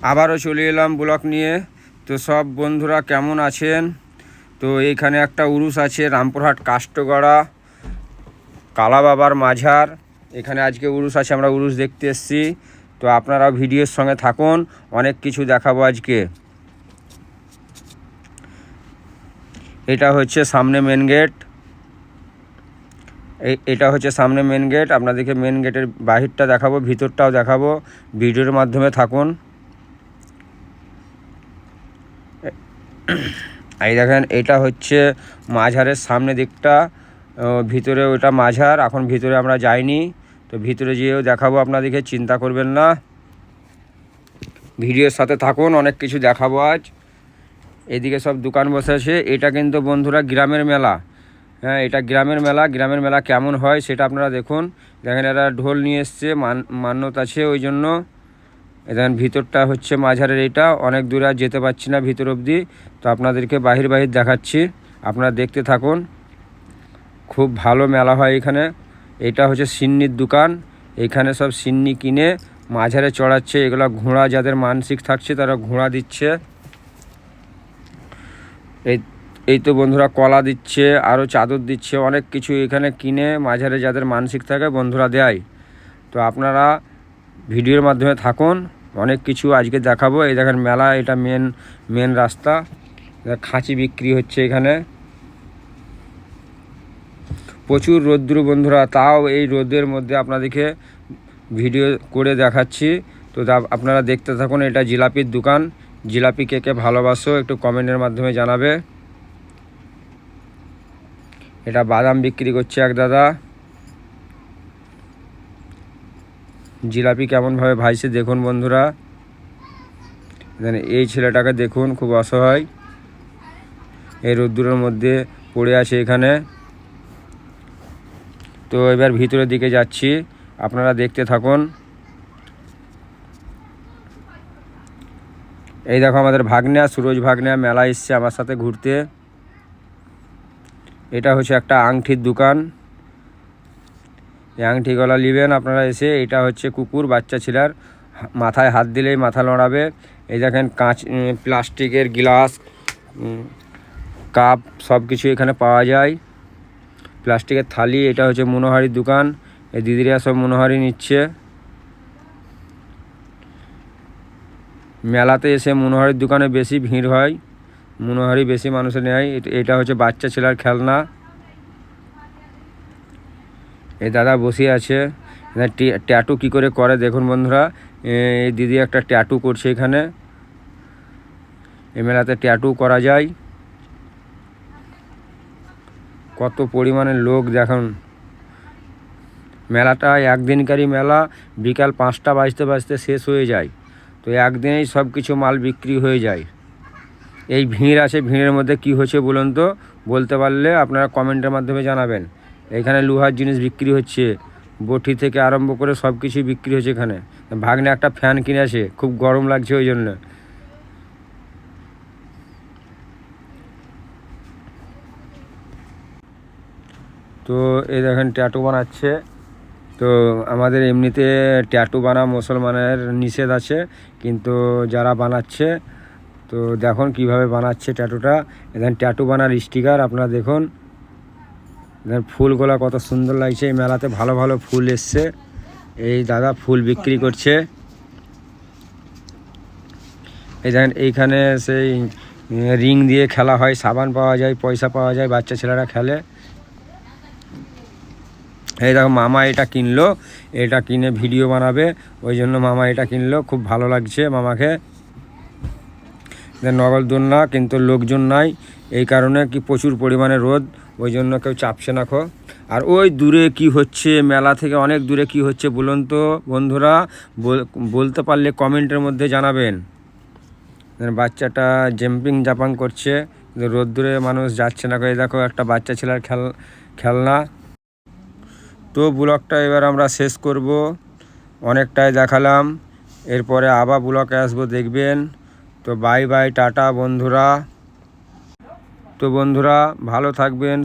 আবারও চলে এলাম ব্লগ নিয়ে। তো সব বন্ধুরা কেমন আছেন? তো এইখানে একটা উরুস আছে, রামপুরহাট কাষ্টগড়া কালা বাবার মাঝার। এখানে আজকে উরুস আছে, আমরা উরুস দেখতে এসেছি। তো আপনারা ভিডিওর সঙ্গে থাকুন, অনেক কিছু দেখাবো আজকে। এটা হচ্ছে সামনে মেন গেট। এটা হচ্ছে সামনে মেন গেট। আপনাদেরকে মেন গেটের বাহিরটা দেখাবো, ভিতরটাও দেখাবো। ভিডিওর মাধ্যমে থাকুন। এই দেখেন, এটা হচ্ছে মাঝারের সামনে দিকটা, ভিতরে ওটা মাঝার। এখন ভিতরে আমরা যাইনি, তো ভিতরে যেয়েও দেখাবো আপনাদেরকে, চিন্তা করবেন না, ভিডিওর সাথে থাকুন, অনেক কিছু দেখাবো আজ। এদিকে সব দোকান বসেছে। এটা কিন্তু বন্ধুরা গ্রামের মেলা। হ্যাঁ, এটা গ্রামের মেলা। গ্রামের মেলা কেমন হয় সেটা আপনারা দেখুন। দেখেন, এরা ঢোল নিয়ে এসছে, মান্যত আছে ওই জন্য। দেখেন, ভিতরটা হচ্ছে মাঝারের। এটা অনেক দূরে আর যেতে পারছি না ভিতর অবধি, তো আপনাদেরকে বাহির দেখাচ্ছি, আপনারা দেখতে থাকুন। খুব ভালো মেলা হয় এখানে। এটা হচ্ছে সিন্নির দোকান। এখানে সব সিন্নি কিনে মাঝারে চড়াচ্ছে। এগুলো ঘোড়া, যাদের মানসিক থাকছে তারা ঘোড়া দিচ্ছে। এই তো বন্ধুরা কলা দিচ্ছে, আরও চাদর দিচ্ছে, অনেক কিছু এখানে কিনে মাঝারে যাদের মানসিক থাকে বন্ধুরা দেয়। তো আপনারা ভিডিওর মাধ্যমে থাকুন, অনেক কিছু আজকে দেখাবো। এই দেখেন মেলা, এটা মেন রাস্তা। খাঁচি বিক্রি হচ্ছে এখানে। প্রচুর রোদ্দুর বন্ধুরা, তাও এই রোদের মধ্যে আপনাদেরকে ভিডিও করে দেখাচ্ছি। তো আপনারা দেখতে থাকুন। এটা জিলাপির দোকান। জিলাপি কে কে ভালোবাসো একটু কমেন্টের মাধ্যমে জানাবে। এটা বাদাম বিক্রি করছে এক দাদা। জিলাপি কেমনভাবে ভাইছে দেখুন বন্ধুরা। এই ছেলেটাকে দেখুন, খুব অসহায়, এই রোদ্দুরের মধ্যে পড়ে আছে এখানে। তো এবার ভিতরের দিকে যাচ্ছি, আপনারা দেখতে থাকুন। এই দেখো আমাদের ভাগ্না, সুরজ ভাগ্না মেলা এসছে আমার সাথে ঘুরতে। এটা হচ্ছে একটা আংটির দোকান। এই আংটি গলা নেবেন আপনারা এসে। এটা হচ্ছে কুকুর, বাচ্চা ছেলের মাথায় হাত দিলেই মাথা লড়াবে। এই দেখেন কাঁচ, প্লাস্টিকের গ্লাস, কাপ সব কিছু এখানে পাওয়া যায়। প্লাস্টিকের থালি। এটা হচ্ছে মনোহারির দোকান। এই দিদিরা সব মনোহারি নিচ্ছে। মেলাতে এসে মনোহারির দোকানে বেশি ভিড় হয়, মনোহারি বেশি মানুষে নেয়। এটা হচ্ছে বাচ্চা ছেলের খেলনা। এই দাদা বসে আছে। ট্যাটু কি করে করে দেখুন বন্ধুরা। এই দিদি একটা ট্যাটু করছে এখানে। এই মেলাতে ট্যাটু করা যায়। কত পরিমাণে লোক দেখুন। মেলাটা একদিনকারই মেলা, বিকাল 5টা বাজতে শেষ হয়ে যায়। তো একদিনেই সব কিছু মাল বিক্রি হয়ে যায়। এই ভিড় আছে, ভিড়ের মধ্যে কি হচ্ছে বলুন তো, বলতে পারলে আপনারা কমেন্টের মাধ্যমে জানাবেন। এখানে লোহার জিনিস বিক্রি হচ্ছে, বটি থেকে আরম্ভ করে সব কিছুই বিক্রি হচ্ছে এখানে। ভাগ্নে একটা ফ্যান কিনেছে, খুব গরম লাগছে ওই জন্য। তো এই দেখেন ট্যাটু বানাচ্ছে। তো আমাদের এমনিতে ট্যাটু বানা মুসলমানের নিষেধ আছে, কিন্তু যারা বানাচ্ছে তো দেখুন কিভাবে বানাচ্ছে ট্যাটুটা। এখানে ট্যাটু বানার স্টিকার আপনারা দেখুন। ফুলগুলা কত সুন্দর লাগছে। এই মেলাতে ভালো ভালো ফুল এসছে। এই দাদা ফুল বিক্রি করছে। এই দেখেন এইখানে সেই রিং দিয়ে খেলা হয়, সাবান পাওয়া যায়, পয়সা পাওয়া যায়, বাচ্চা ছেলেরা খেলে। এই দেখো মামা এটা কিনলো, এটা কিনে ভিডিও বানাবে ওই জন্য মামা এটা কিনলো। খুব ভালো লাগছে মামাকে। নগদ দোল না, কিন্তু লোকজন নাই, এই কারণে কি প্রচুর পরিমাণে রোদ, ওই জন্য কেউ চাপছে না। আর ওই দূরে কি হচ্ছে, মেলা থেকে অনেক দূরে কি হচ্ছে বলুন তো বন্ধুরা, বলতে পারলে কমেন্টের মধ্যে জানাবেন। বাচ্চাটা জাম্পিং করছে, রোদ্দুরে মানুষ যাচ্ছে না। এই দেখো একটা বাচ্চা ছেলের খেলনা। তো ব্লগটা এবার আমরা শেষ করব, অনেকটাই দেখালাম। এরপরে আবার ব্লগে আসবো, দেখবেন। তো বাই বাই, টাটা বন্ধুরা। তো বন্ধুরা ভালো থাকবেন।